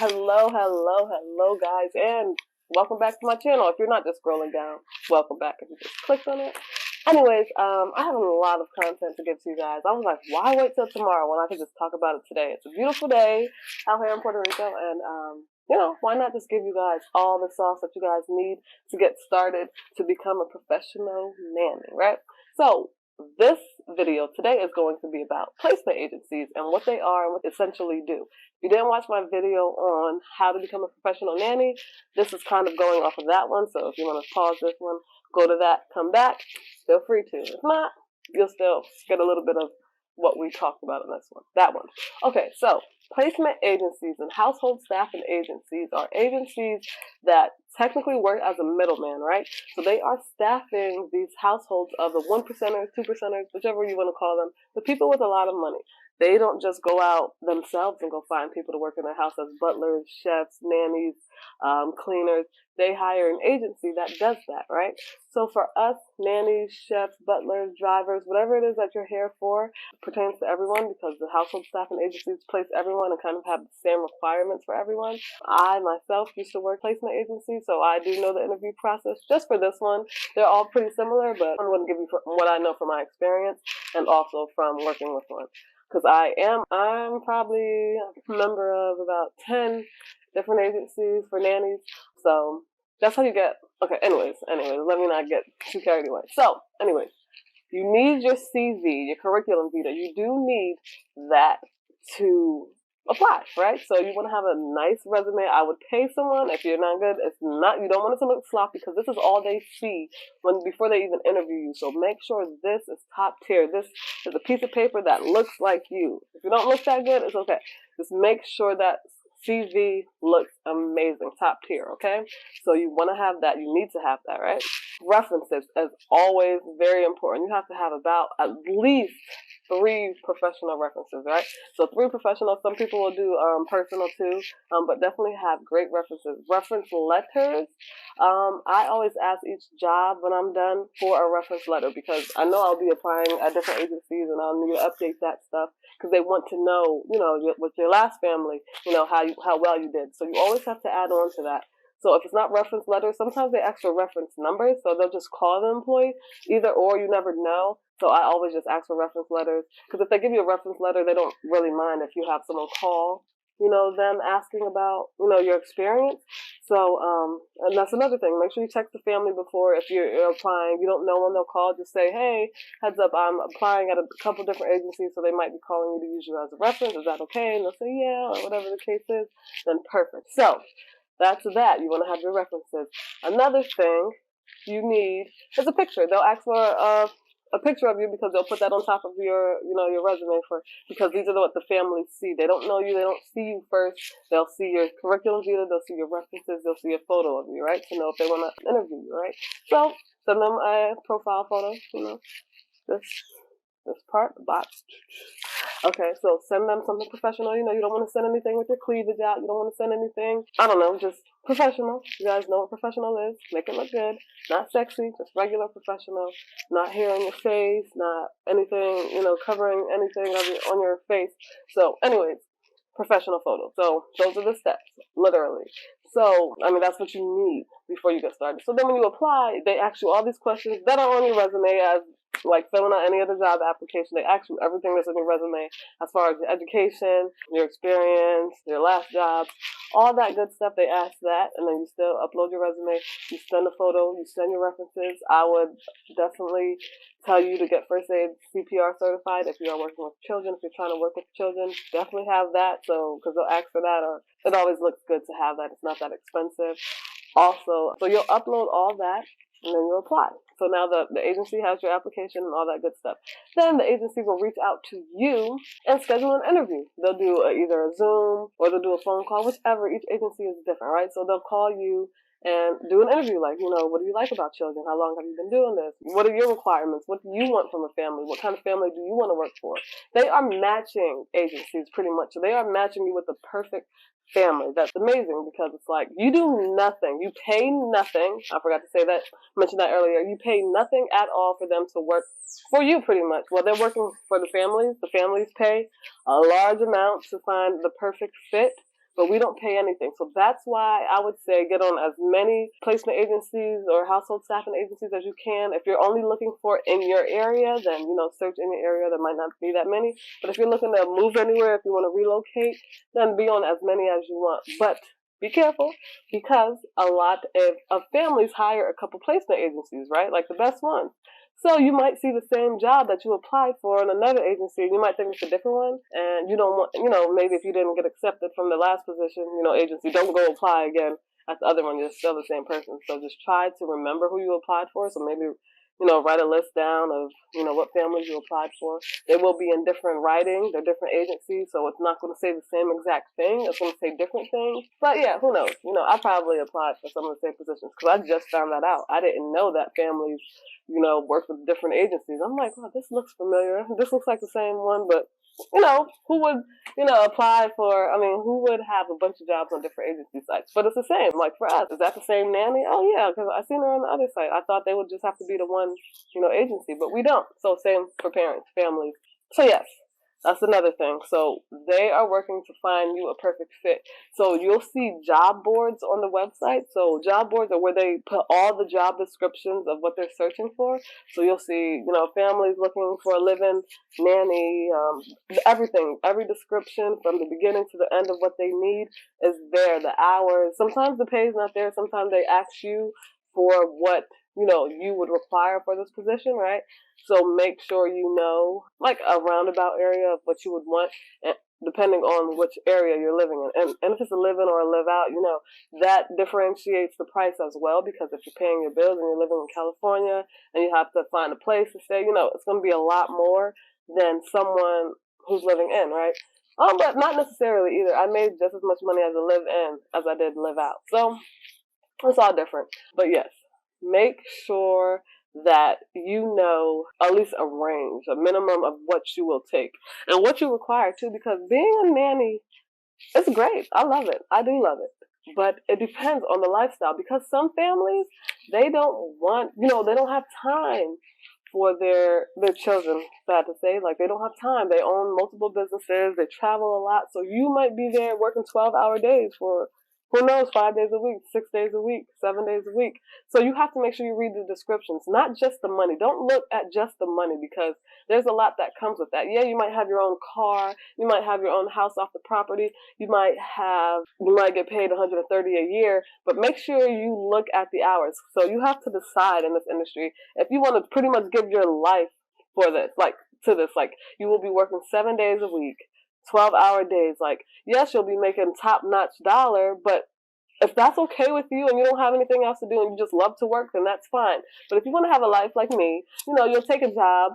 Hello, guys, and welcome back to my channel. If you're not just scrolling down, welcome back if you just clicked on it. Anyways, I have a lot of content to give to you guys. I was like, why wait till tomorrow when I could just talk about it today? It's a beautiful day out here in Puerto Rico, and why not just give you guys all the sauce that you guys need to get started to become a professional nanny, right? So this video today is going to be about placement agencies and what they are and what they essentially do. If you didn't watch my video on how to become a professional nanny, this is kind of going off of that one. So if you want to pause this one, go to that, come back, feel free to. If not, you'll still get a little bit of what we talked about in this one. That one. Okay, so placement agencies and household staffing agencies are agencies that technically work as a middleman, right? So they are staffing these households of the 1%ers, 2%ers, whichever you want to call them, the people with a lot of money. They don't just go out themselves and go find people to work in their house as butlers, chefs, nannies, cleaners. They hire an agency that does that, right? So for us, nannies, chefs, butlers, drivers, whatever it is that you're here for, pertains to everyone because the household staffing agencies place everyone and kind of have the same requirements for everyone. I myself used to work placement agencies, so I do know the interview process. Just for this one, they're all pretty similar, but I'm going to give you what I know from my experience and also from working with one. Because I'm probably a member of about 10 different agencies for nannies. So that's how you get, okay, anyways, let me not get too carried away. So, anyways, you need your CV, your curriculum vita. You do need that to apply, right? So you want to have a nice resume. I would pay someone if you're not good. You don't want it to look sloppy because this is all they see before they even interview you. So make sure this is top tier. This is a piece of paper that looks like you. If you don't look that good, it's okay. Just make sure that CV looks amazing, top tier, okay? So you want to have that. You need to have that, right? References, as always, very important. You have to have about at least 3 professional references, right? So 3 professional. Some people will do personal too, but definitely have great references. Reference letters. I always ask each job when I'm done for a reference letter because I know I'll be applying at different agencies and I'll need to update that stuff because they want to know, with your last family, how well you did. So you always have to add on to that. So if it's not reference letters, sometimes they ask for reference numbers, so they'll just call the employee, either or, you never know. So I always just ask for reference letters, because if they give you a reference letter, they don't really mind if you have someone call, them asking about, your experience. So, and that's another thing. Make sure you text the family before if you're applying. You don't know when they'll call. Just say, hey, heads up, I'm applying at a couple different agencies, so they might be calling you to use you as a reference. Is that okay? And they'll say, yeah, or whatever the case is. Then perfect. So that's that. You want to have your references. Another thing you need is a picture. They'll ask for a picture of you because they'll put that on top of your resume because these are what the families see. They don't know you. They don't see you first. They'll see your curriculum vita. They'll see your references. They'll see a photo of you, right? To know if they want to interview you, right? So send them a profile photo. This part, the box. Okay, so send them something professional. You don't want to send anything with your cleavage out. You don't want to send anything, I don't know, just professional. You guys know what professional is. Make it look good. Not sexy, just regular professional. Not hair on your face, not anything, covering anything on your face. So anyways, professional photo. So those are the steps, literally. So, that's what you need before you get started. So then when you apply, they ask you all these questions that are on your resume as like filling out any other job application. They ask you everything that's in your resume as far as your education, your experience, your last job, all that good stuff. They ask that, and then you still upload your resume, you send a photo, you send your references. I would definitely tell you to get first aid CPR certified if you are working with children. If you're trying to work with children, definitely have that. So, because they'll ask for that, or it always looks good to have that. It's not that expensive. Also, so you'll upload all that, and then you'll apply. So now the agency has your application and all that good stuff. Then the agency will reach out to you and schedule an interview. They'll do either a Zoom or they'll do a phone call, whichever. Each agency is different, right? So they'll call you and do an interview like, what do you like about children? How long have you been doing this? What are your requirements? What do you want from a family? What kind of family do you want to work for? They are matching agencies pretty much. So they are matching you with the perfect family. That's amazing because it's like you do nothing. You pay nothing. I forgot to say that, mention that earlier. You pay nothing at all for them to work for you pretty much. Well, they're working for the families. The families pay a large amount to find the perfect fit. but we don't pay anything. So that's why I would say get on as many placement agencies or household staffing agencies as you can. If you're only looking for in your area, then, search in your area. There might not be that many. But if you're looking to move anywhere, if you want to relocate, then be on as many as you want. But be careful, because a lot of families hire a couple placement agencies, right? Like the best ones. So you might see the same job that you applied for in another agency, and you might think it's a different one, and you don't want, maybe if you didn't get accepted from the last position, agency, don't go apply again at the other one. You're still the same person. So just try to remember who you applied for. So maybe, write a list down of, what families you applied for. They will be in different writing. They're different agencies, so it's not going to say the same exact thing. It's going to say different things. But yeah, who knows? I probably applied for some of the same positions because I just found that out. I didn't know that families, work with different agencies. I'm like, oh, this looks familiar. This looks like the same one, but who would, apply for, who would have a bunch of jobs on different agency sites? But it's the same, like for us. Is that the same nanny? Oh, yeah, because I seen her on the other site. I thought they would just have to be the one, agency, but we don't. So same for parents, families. So yes, that's another thing. So they are working to find you a perfect fit. So you'll see job boards on the website. So job boards are where they put all the job descriptions of what they're searching for. So you'll see, families looking for a live-in nanny, everything, every description from the beginning to the end of what they need is there. The hours, sometimes the pay is not there. Sometimes they ask you for what, you would require for this position, right? So make sure you know, like a roundabout area of what you would want, depending on which area you're living in. And if it's a live-in or a live-out, that differentiates the price as well, because if you're paying your bills and you're living in California and you have to find a place to stay, it's going to be a lot more than someone who's living in, right? But not necessarily either. I made just as much money as a live-in as I did live-out. So it's all different. But yes, make sure that at least a range, a minimum of what you will take and what you require too, because being a nanny is great. I love it. I do love it. But it depends on the lifestyle, because some families, they don't want, they don't have time for their children, sad to say. Like, they don't have time. They own multiple businesses. They travel a lot. So you might be there working 12-hour days for, who knows, 5 days a week, 6 days a week, 7 days a week. So you have to make sure you read the descriptions, not just the money. Don't look at just the money, because there's a lot that comes with that. Yeah, you might have your own car. You might have your own house off the property. You might get paid $130 a year, but make sure you look at the hours. So you have to decide in this industry if you want to pretty much give your life for this, like you will be working 7 days a week, 12-hour days. Like, yes, you'll be making top-notch dollar, but if that's okay with you and you don't have anything else to do and you just love to work, then that's fine. But if you want to have a life like me, you'll take a job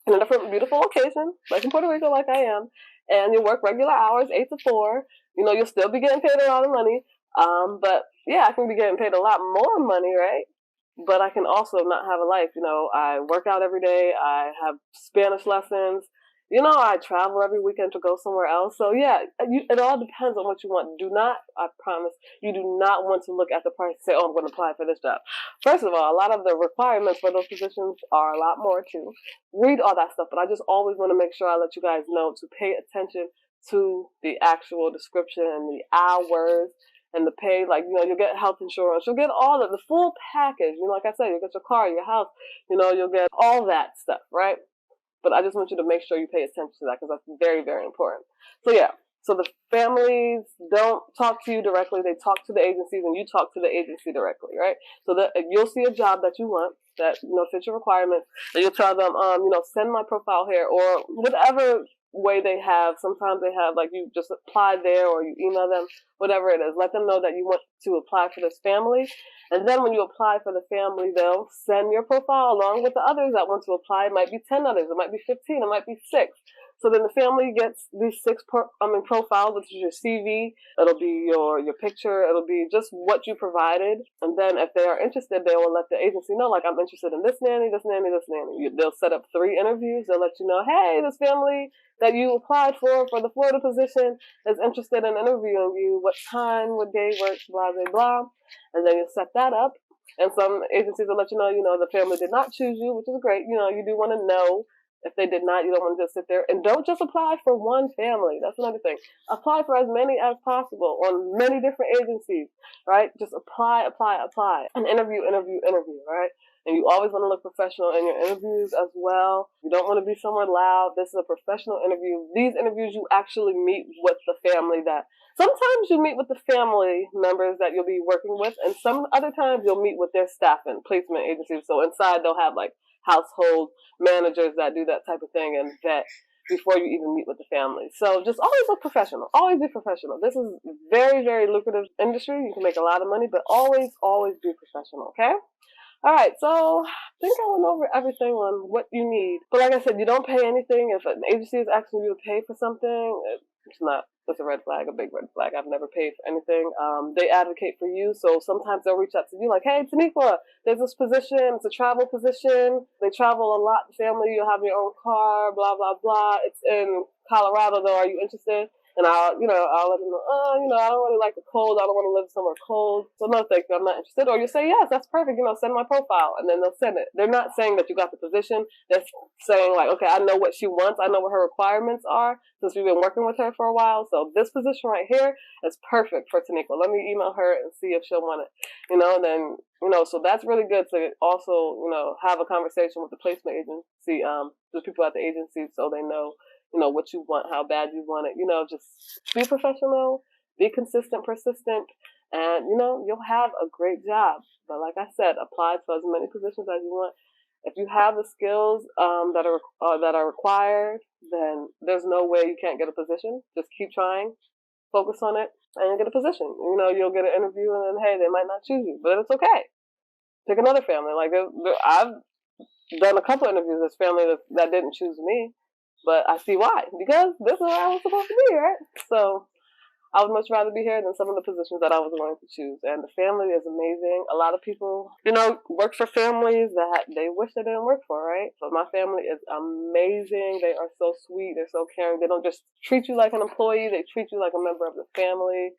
in a different beautiful location, like in Puerto Rico, like I am, and you'll work regular hours, 8 to 4. You'll still be getting paid a lot of money. But yeah, I can be getting paid a lot more money, right? But I can also not have a life. I work out every day. I have Spanish lessons. I travel every weekend to go somewhere else. So yeah, it all depends on what you want. I promise, you do not want to look at the price and say, oh, I'm going to apply for this job. First of all, a lot of the requirements for those positions are a lot more too. Read all that stuff, but I just always want to make sure I let you guys know to pay attention to the actual description and the hours and the pay. Like, you'll get health insurance. You'll get all of the full package. Like I said, you'll get your car, your house. You'll get all that stuff, right? But I just want you to make sure you pay attention to that, because that's very, very important. So yeah, so the families don't talk to you directly. They talk to the agencies, and you talk to the agency directly, right? So that you'll see a job that you want that fits your requirements, and you'll tell them, send my profile here, or whatever way they have. Sometimes they have, like, you just apply there or you email them, whatever it is. Let them know that you want to apply for this family. And then when you apply for the family, they'll send your profile along with the others that want to apply. It might be 10 others. It might be 15. It might be 6. So then the family gets these 6 profiles, which is your CV. It'll be your picture. It'll be just what you provided. And then if they are interested, they will let the agency know, like, I'm interested in this nanny, this nanny, this nanny. They'll set up 3 interviews. They'll let you know, hey, this family that you applied for the Florida position is interested in interviewing you. What time, what day works, blah, blah, blah. And then you'll set that up. And some agencies will let you know, the family did not choose you, which is great. You do want to know If they did not, you don't want to just sit there. And don't just apply for one family. That's another thing. Apply for as many as possible on many different agencies, right? Just apply, and interview, right? And you always want to look professional in your interviews as well. You don't want to be somewhere loud. This is a professional interview. These interviews, you actually meet with the family that, sometimes you meet with the family members that you'll be working with, and some other times you'll meet with their staff and placement agencies. So inside they'll have like household managers that do that type of thing and vet before you even meet with the family. So just always look professional. Always be professional. This is very, very lucrative industry. You can make a lot of money, but always, always be professional, okay? All right, so I think I went over everything on what you need. But like I said, you don't pay anything. If an agency is asking you to pay for something, it's a red flag, a big red flag. I've never paid for anything. They advocate for you, so sometimes they'll reach out to you like, hey, Taniqua, there's this position. It's a travel position. They travel a lot, the family. You'll have your own car, blah, blah, blah. It's in Colorado, though. Are you interested? And I'll let them know, I don't really like the cold. I don't want to live somewhere cold. So no, thank you. I'm not interested. Or you say, yes, that's perfect. Send my profile. And then they'll send it. They're not saying that you got the position. They're saying like, okay, I know what she wants. I know what her requirements are since we've been working with her for a while. So this position right here is perfect for Taniqua. Let me email her and see if she'll want it. And then, so that's really good to also, have a conversation with the placement agency, the people at the agency so they know, what you want, how bad you want it. Just be professional, be consistent, persistent, and, you'll have a great job. But like I said, apply to as many positions as you want. If you have the skills that are required, then there's no way you can't get a position. Just keep trying, focus on it, and you'll get a position. You'll get an interview, and then, hey, they might not choose you, but it's okay. Pick another family. Like, I've done a couple interviews with family that didn't choose me. But I see why, because this is where I was supposed to be, right? So I would much rather be here than some of the positions that I was going to choose. And the family is amazing. A lot of people, work for families that they wish they didn't work for, right? But my family is amazing. They are so sweet. They're so caring. They don't just treat you like an employee. They treat you like a member of the family.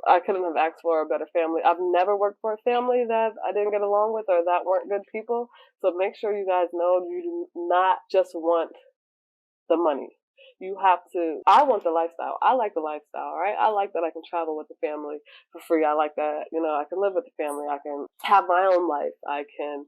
I couldn't have asked for a better family. I've never worked for a family that I didn't get along with or that weren't good people. So make sure you guys know you do not just want the money. You have to, I want the lifestyle. I like the lifestyle, right? I like that I can travel with the family for free. I like that, I can live with the family. I can have my own life. I can,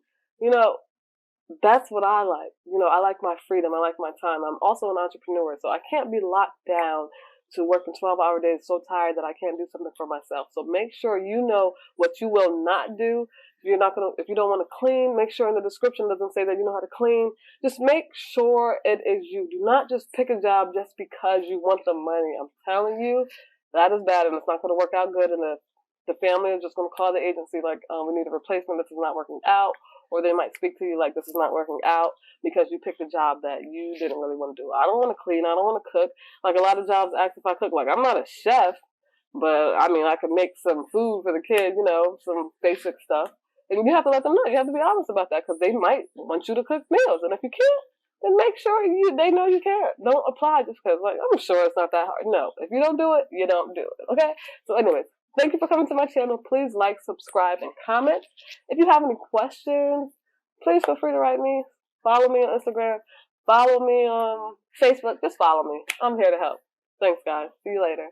that's what I like. I like my freedom. I like my time. I'm also an entrepreneur, so I can't be locked down to working 12-hour days so tired that I can't do something for myself. So make sure you know what you will not do. If you don't want to clean, make sure in the description doesn't say that you know how to clean. Just make sure it is you. Do not just pick a job just because you want the money. I'm telling you, that is bad, and it's not going to work out good. And the family is just going to call the agency like, we need a replacement. This is not working out. Or they might speak to you like, this is not working out because you picked a job that you didn't really want to do. I don't want to clean. I don't want to cook. Like, a lot of jobs ask if I cook. Like, I'm not a chef, but I mean, I could make some food for the kids, some basic stuff. And you have to let them know. You have to be honest about that because they might want you to cook meals. And if you can't, then make sure they know you care. Don't apply just because, like, I'm sure it's not that hard. No, if you don't do it, you don't do it. Okay? So anyways, thank you for coming to my channel. Please like, subscribe, and comment. If you have any questions, please feel free to write me. Follow me on Instagram. Follow me on Facebook. Just follow me. I'm here to help. Thanks, guys. See you later.